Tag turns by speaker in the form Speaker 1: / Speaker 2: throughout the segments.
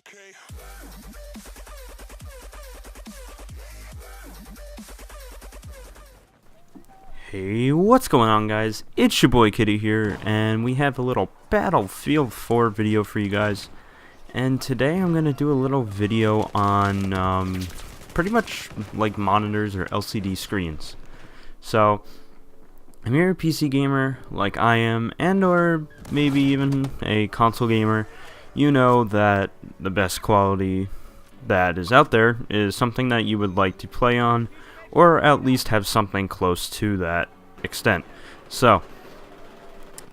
Speaker 1: Okay.
Speaker 2: Hey, what's going on, guys? It's your boy Kitty here, and we have a little Battlefield 4 video for you guys. And today I'm going to do a little video on pretty much like monitors or LCD screens. So, if you're a PC gamer like I am, and or maybe even a console gamer, you know that the best quality that is out there is something that you would like to play on, or at least have something close to that extent. So,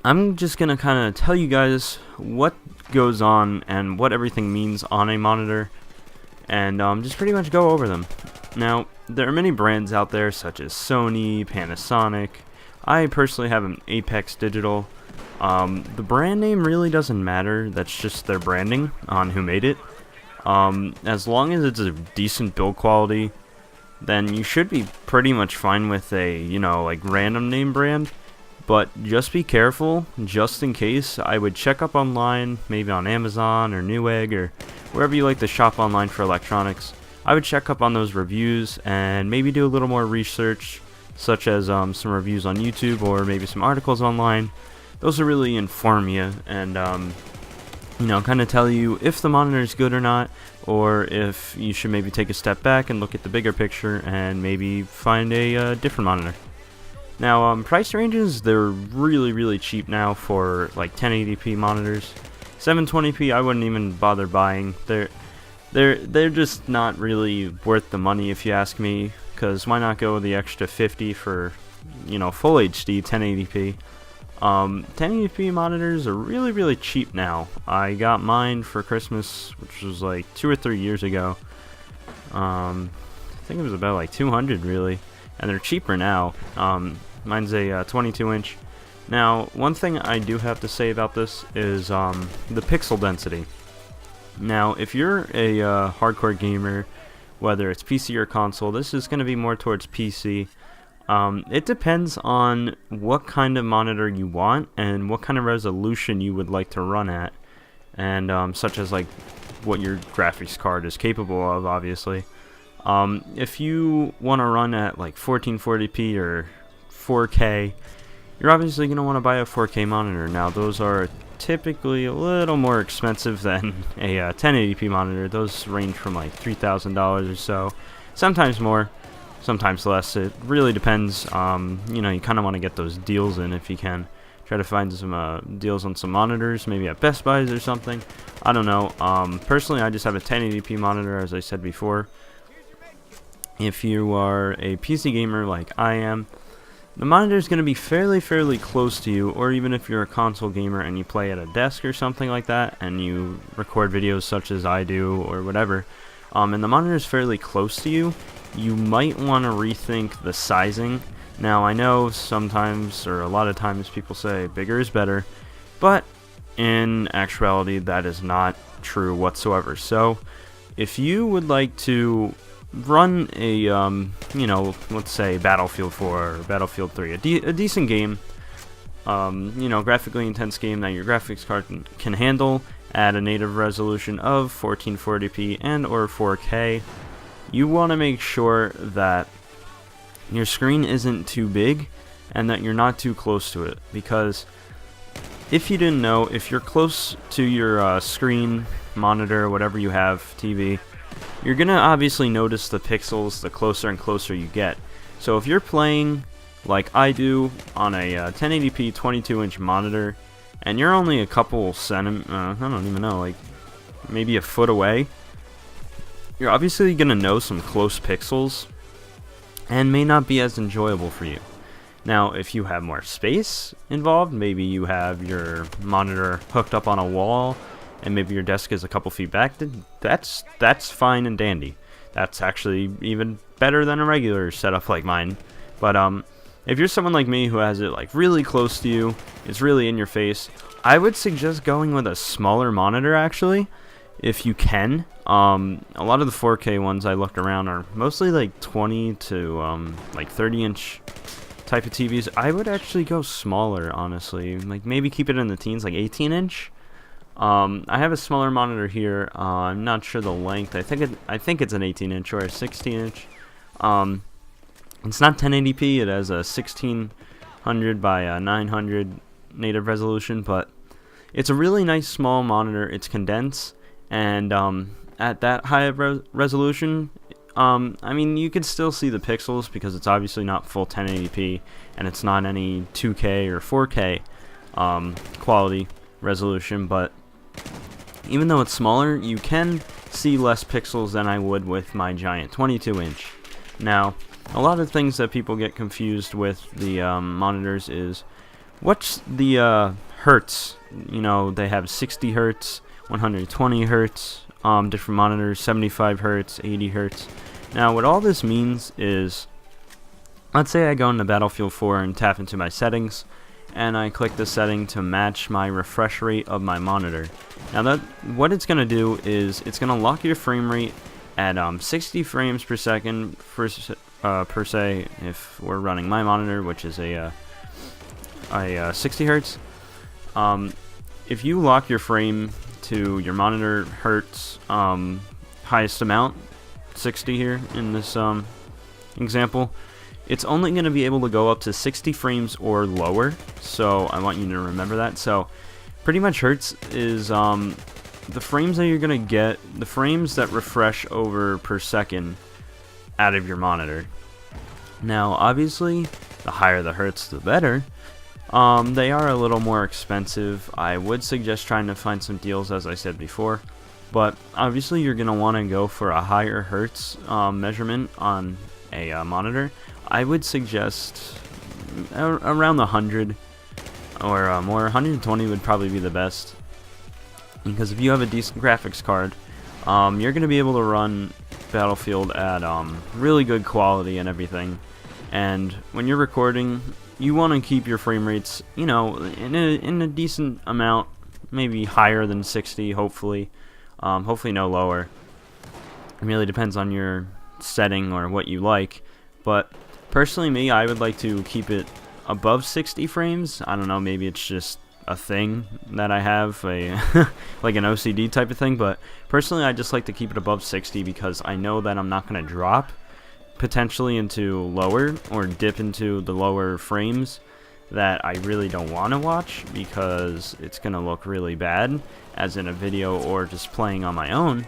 Speaker 2: I'm just going to kind of tell you guys what goes on and what everything means on a monitor, and just pretty much go over them. Now, there are many brands out there such as Sony, Panasonic. I personally have an Apex Digital. The brand name really doesn't matter, that's just their branding on who made it. As long as it's a decent build quality, then you should be pretty much fine with a, like random name brand. But just be careful, just in case. I would check up online, maybe on Amazon or Newegg or wherever you like to shop online for electronics. I would check up on those reviews and maybe do a little more research, such as some reviews on YouTube or maybe some articles online. Those will really inform you and kind of tell you if the monitor is good or not, or if you should maybe take a step back and look at the bigger picture and maybe find a different monitor. Now, price ranges, they're really cheap now for like 1080p monitors. 720p I wouldn't even bother buying. They're just not really worth the money if you ask me, because why not go the extra 50 for full HD 1080p. 1080p monitors are really cheap now. I got mine for Christmas, which was like 2 or 3 years ago. I think it was about like 200 really, and they're cheaper now. Mine's a 22 inch. Now, one thing I do have to say about this is the pixel density. Now, if you're a hardcore gamer, whether it's PC or console, this is going to be more towards PC. It depends on what kind of monitor you want and what kind of resolution you would like to run at, and such as like what your graphics card is capable of, obviously. If you want to run at like 1440p or 4K, you're obviously going to want to buy a 4K monitor. Now, those are typically a little more expensive than a 1080p monitor. Those range from like $3,000 or so, sometimes more, sometimes less. It really depends. You kind of want to get those deals in if you can. Try to find some deals on some monitors, maybe at Best Buys or something. I don't know. Personally, I just have a 1080p monitor, as I said before. If you are a PC gamer like I am, the monitor is going to be fairly close to you, or even if you're a console gamer and you play at a desk or something like that, and you record videos such as I do or whatever, and the monitor is fairly close to you, you might want to rethink the sizing. Now, I know sometimes, or a lot of times, people say bigger is better, but in actuality, that is not true whatsoever. So, if you would like to run a, let's say Battlefield 4 or Battlefield 3, a decent game, graphically intense game that your graphics card can handle at a native resolution of 1440p and or 4K, you want to make sure that your screen isn't too big and that you're not too close to it, because if you didn't know, if you're close to your screen, monitor, whatever you have, TV, you're going to obviously notice the pixels the closer and closer you get. So if you're playing like I do on a 1080p 22-inch monitor, and you're only a couple I don't even know, like maybe a foot away, you're obviously going to know some close pixels and may not be as enjoyable for you. Now, if you have more space involved, maybe you have your monitor hooked up on a wall and maybe your desk is a couple feet back, then that's fine and dandy. That's actually even better than a regular setup like mine. But if you're someone like me who has it like really close to you, it's really in your face, I would suggest going with a smaller monitor actually, if you can. A lot of the 4K ones I looked around are mostly like 20 to like 30 inch type of TVs. I would actually go smaller, honestly. Like maybe keep it in the teens, like 18 inch. I have a smaller monitor here. I'm not sure the length. I think it's an 18-inch or a 16-inch. It's not 1080p. It has a 1600 by 900 native resolution, but it's a really nice small monitor. It's condensed, and at that high of resolution, I mean, you can still see the pixels because it's obviously not full 1080p, and it's not any 2K or 4K quality resolution, but even though it's smaller, you can see less pixels than I would with my giant 22-inch. Now, a lot of things that people get confused with the monitors is, what's the hertz? You know, they have 60 hertz, 120 hertz, different monitors, 75 hertz, 80 hertz. Now, what all this means is, let's say I go into Battlefield 4 and tap into my settings, and I click the setting to match my refresh rate of my monitor. Now, what it's going to do is it's going to lock your frame rate at 60 frames per second per se, if we're running my monitor, which is a 60 hertz. If you lock your frame to your monitor hertz highest amount, 60 here in this example, it's only going to be able to go up to 60 frames or lower, so I want you to remember that. So pretty much hertz is the frames that you're going to get, the frames that refresh over per second out of your monitor. Now, obviously, the higher the hertz, the better. They are a little more expensive. I would suggest trying to find some deals, as I said before, but obviously you're going to want to go for a higher hertz measurement on a monitor. I would suggest around the 100 or more. 120 would probably be the best, because if you have a decent graphics card, you're going to be able to run Battlefield at really good quality and everything. And when you're recording, you want to keep your frame rates, you know, in a decent amount, maybe higher than 60, hopefully. Hopefully no lower. It really depends on your setting or what you like. But personally, me, I would like to keep it above 60 frames. I don't know, maybe it's just a thing that I have, like an OCD type of thing. But personally, I just like to keep it above 60 because I know that I'm not going to drop potentially into lower or dip into the lower frames that I really don't want to watch, because it's going to look really bad as in a video or just playing on my own.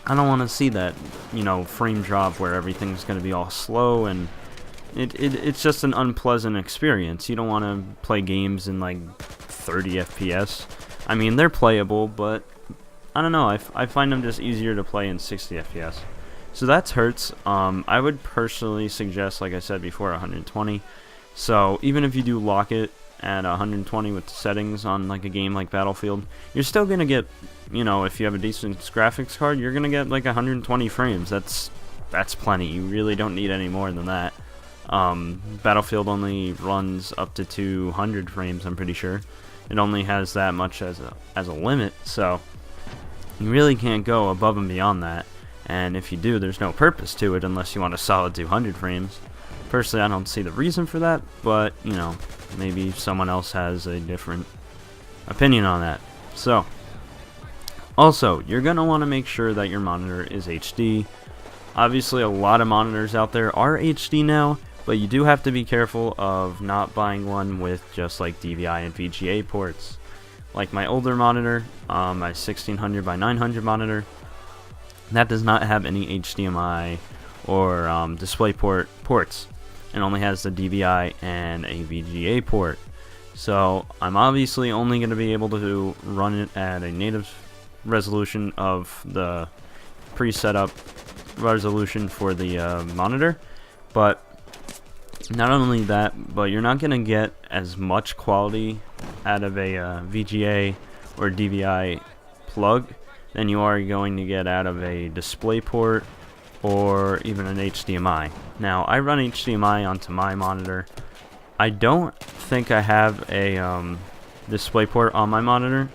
Speaker 2: I don't want to see that, you know, frame drop where everything's going to be all slow, and it's just an unpleasant experience. You don't want to play games in like 30 FPS. I mean, they're playable, but I don't know, I find them just easier to play in 60 FPS. So that's hertz. I would personally suggest, like I said before, 120. So even if you do lock it at 120 with the settings on like a game like Battlefield, you're still gonna get, you know, if you have a decent graphics card, you're gonna get like 120 frames. That's plenty. You really don't need any more than that. Battlefield only runs up to 200 frames, I'm pretty sure. It only has that much as a limit, so you really can't go above and beyond that. And if you do, there's no purpose to it unless you want a solid 200 frames. Personally, I don't see the reason for that, but, you know, maybe someone else has a different opinion on that. So, also, you're going to want to make sure that your monitor is HD. Obviously, a lot of monitors out there are HD now, but you do have to be careful of not buying one with just like DVI and VGA ports. Like my older monitor, my 1600 by 900 monitor, that does not have any HDMI or DisplayPort ports. It only has the DVI and a VGA port. So I'm obviously only going to be able to run it at a native resolution of the pre-set up resolution for the monitor. But not only that, but you're not going to get as much quality out of a VGA or DVI plug than you are going to get out of a DisplayPort or even an HDMI. Now, I run HDMI onto my monitor. I don't think I have a DisplayPort on my monitor,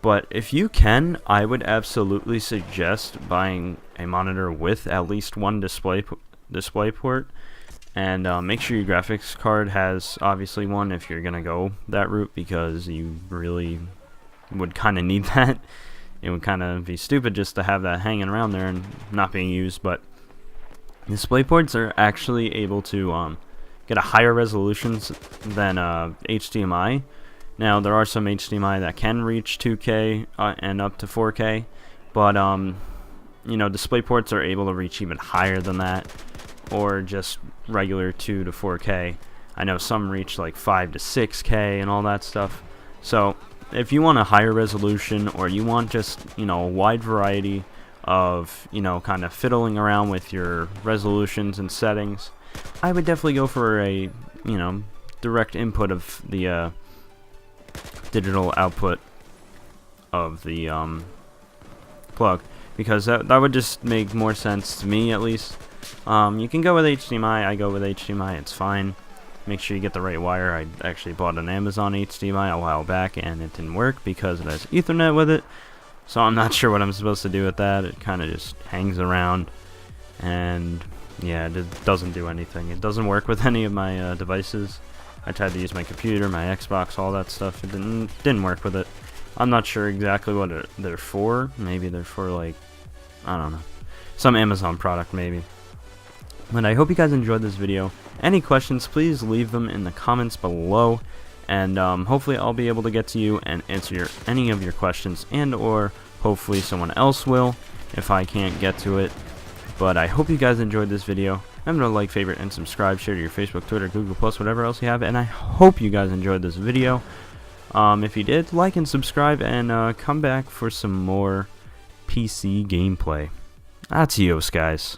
Speaker 2: but if you can, I would absolutely suggest buying a monitor with at least one DisplayPort, and make sure your graphics card has obviously one if you're gonna go that route, because you really would kind of need that. It would kind of be stupid just to have that hanging around there and not being used. But display ports are actually able to get a higher resolutions than HDMI. Now there are some HDMI that can reach 2K and up to 4K, but you know, display ports are able to reach even higher than that, or just regular 2 to 4K. I know some reach like 5 to 6K and all that stuff. So if you want a higher resolution, or you want just, you know, a wide variety of, you know, kind of fiddling around with your resolutions and settings, I would definitely go for a, you know, direct input of the digital output of the plug, because that would just make more sense to me, at least. You can go with HDMI. I go with HDMI. It's fine. Make sure you get the right wire. I actually bought an Amazon HDMI a while back, and it didn't work because it has Ethernet with it. So I'm not sure what I'm supposed to do with that. It kind of just hangs around, and yeah, it doesn't do anything. It doesn't work with any of my devices. I tried to use my computer, my Xbox, all that stuff. It didn't work with it. I'm not sure exactly what they're for. Maybe they're for, like, I don't know, some Amazon product maybe. But I hope you guys enjoyed this video. Any questions, please leave them in the comments below, and hopefully I'll be able to get to you and answer any of your questions, and or hopefully someone else will if I can't get to it. But I hope you guys enjoyed this video. Remember to like, favorite, and subscribe. Share to your Facebook, Twitter, Google+, whatever else you have. And I hope you guys enjoyed this video. If you did, like and subscribe, and come back for some more PC gameplay. Adios, guys.